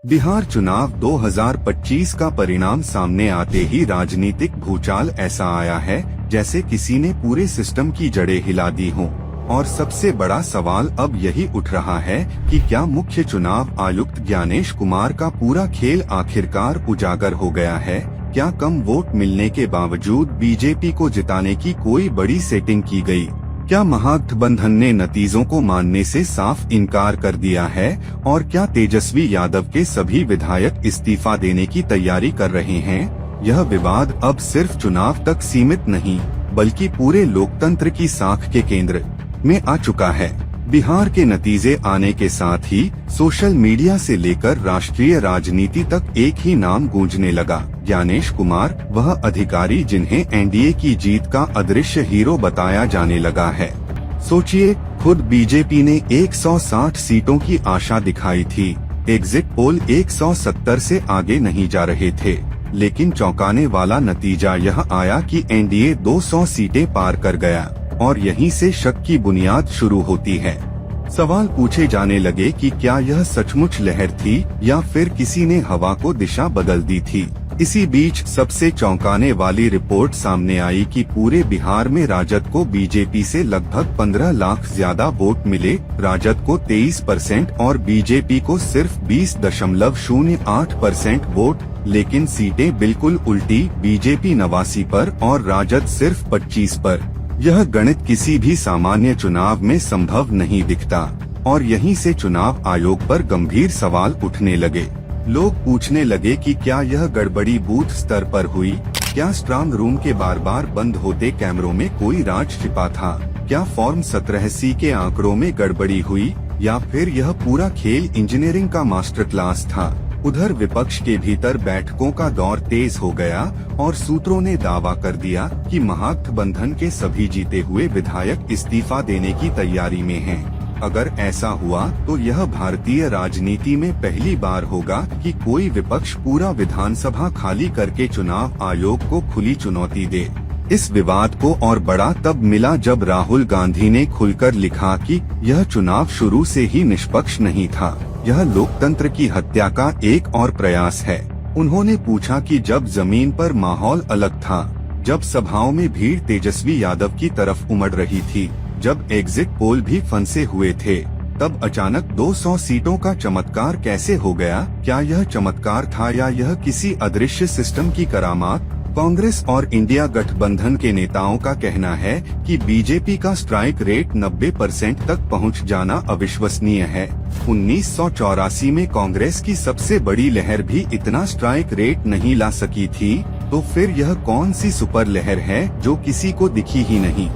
बिहार चुनाव 2025 का परिणाम सामने आते ही राजनीतिक भूचाल ऐसा आया है जैसे किसी ने पूरे सिस्टम की जड़ें हिला दी हों। और सबसे बड़ा सवाल अब यही उठ रहा है कि क्या मुख्य चुनाव आयुक्त ज्ञानेश कुमार का पूरा खेल आखिरकार उजागर हो गया है? क्या कम वोट मिलने के बावजूद बीजेपी को जिताने की कोई बड़ी सेटिंग की गई? क्या महागठबंधन ने नतीजों को मानने से साफ इनकार कर दिया है? और क्या तेजस्वी यादव के सभी विधायक इस्तीफा देने की तैयारी कर रहे हैं? यह विवाद अब सिर्फ चुनाव तक सीमित नहीं बल्कि पूरे लोकतंत्र की साख के केंद्र में आ चुका है। बिहार के नतीजे आने के साथ ही सोशल मीडिया से लेकर राष्ट्रीय राजनीति तक एक ही नाम गूंजने लगा, ज्ञानेश कुमार, वह अधिकारी जिन्हें एनडीए की जीत का अदृश्य हीरो बताया जाने लगा है। सोचिए, खुद बीजेपी ने 160 सीटों की आशा दिखाई थी। एग्जिट पोल 170 से आगे नहीं जा रहे थे, लेकिन चौंकाने वाला नतीजा यह आया कि एनडीए 200 सीटें पार कर गया। और यहीं से शक की बुनियाद शुरू होती है। सवाल पूछे जाने लगे कि क्या यह सचमुच लहर थी या फिर किसी ने हवा को दिशा बदल दी थी। इसी बीच सबसे चौंकाने वाली रिपोर्ट सामने आई कि पूरे बिहार में राजद को बीजेपी से लगभग 15 लाख ज्यादा वोट मिले। राजद को 23% और बीजेपी को सिर्फ 20.08% वोट, लेकिन सीटें बिल्कुल उल्टी, बीजेपी 89 पर और राजद सिर्फ 25 पर। यह गणित किसी भी सामान्य चुनाव में संभव नहीं दिखता और यहीं से चुनाव आयोग पर गंभीर सवाल उठने लगे। लोग पूछने लगे कि क्या यह गड़बड़ी बूथ स्तर पर हुई? क्या स्ट्रांग रूम के बार बार बंद होते कैमरों में कोई राज छिपा था? क्या फॉर्म 17C के आंकड़ों में गड़बड़ी हुई या फिर यह पूरा खेल इंजीनियरिंग का मास्टर क्लास था? उधर विपक्ष के भीतर बैठकों का दौर तेज हो गया और सूत्रों ने दावा कर दिया कि महागठबंधन के सभी जीते हुए विधायक इस्तीफा देने की तैयारी में हैं। अगर ऐसा हुआ तो यह भारतीय राजनीति में पहली बार होगा कि कोई विपक्ष पूरा विधानसभा खाली करके चुनाव आयोग को खुली चुनौती दे। इस विवाद को और बड़ा तब मिला जब राहुल गांधी ने खुलकर लिखा कि यह चुनाव शुरू से ही निष्पक्ष नहीं था, यह लोकतंत्र की हत्या का एक और प्रयास है। उन्होंने पूछा कि जब जमीन पर माहौल अलग था, जब सभाओं में भीड़ तेजस्वी यादव की तरफ उमड़ रही थी, जब एग्जिट पोल भी फंसे हुए थे, तब अचानक 200 सीटों का चमत्कार कैसे हो गया? क्या यह चमत्कार था या यह किसी अदृश्य सिस्टम की करामात? कांग्रेस और इंडिया गठबंधन के नेताओं का कहना है कि बीजेपी का स्ट्राइक रेट 90% तक पहुंच जाना अविश्वसनीय है। 1984 में कांग्रेस की सबसे बड़ी लहर भी इतना स्ट्राइक रेट नहीं ला सकी थी, तो फिर यह कौन सी सुपर लहर है जो किसी को दिखी ही नहीं?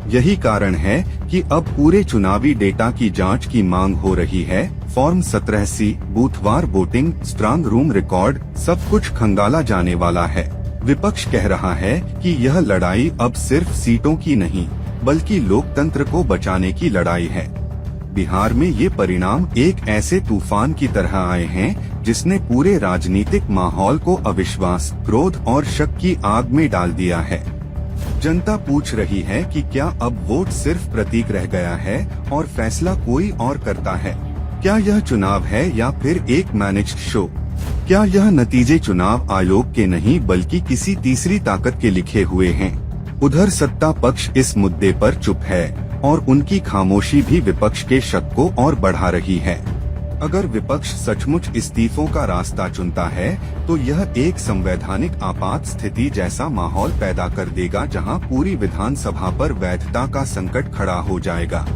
यही कारण है कि अब पूरे चुनावी डेटा की जांच की मांग हो रही है। फॉर्म 17C, बूथवार वोटिंग, स्ट्रांग रूम रिकॉर्ड, सब कुछ खंगाला जाने वाला है। विपक्ष कह रहा है कि यह लड़ाई अब सिर्फ सीटों की नहीं बल्कि लोकतंत्र को बचाने की लड़ाई है। बिहार में ये परिणाम एक ऐसे तूफान की तरह आए हैं जिसने पूरे राजनीतिक माहौल को अविश्वास, क्रोध और शक की आग में डाल दिया है। जनता पूछ रही है कि क्या अब वोट सिर्फ प्रतीक रह गया है और फैसला कोई और करता है? क्या यह चुनाव है या फिर एक मैनेज्ड शो? क्या यह नतीजे चुनाव आयोग के नहीं बल्कि किसी तीसरी ताकत के लिखे हुए हैं? उधर सत्ता पक्ष इस मुद्दे पर चुप है और उनकी खामोशी भी विपक्ष के शक को और बढ़ा रही है। अगर विपक्ष सचमुच इस्तीफों का रास्ता चुनता है तो यह एक संवैधानिक आपात स्थिति जैसा माहौल पैदा कर देगा जहां पूरी विधानसभा पर वैधता का संकट खड़ा हो जाएगा।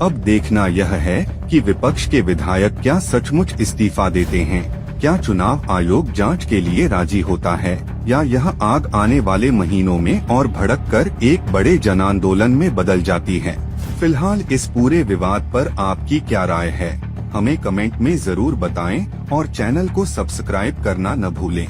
अब देखना यह है कि विपक्ष के विधायक क्या सचमुच इस्तीफा देते हैं? क्या चुनाव आयोग जांच के लिए राजी होता है या यह आग आने वाले महीनों में और भड़क कर एक बड़े जन आंदोलन में बदल जाती है? फिलहाल इस पूरे विवाद पर आपकी क्या राय है? हमें कमेंट में जरूर बताएं और चैनल को सब्सक्राइब करना न भूलें।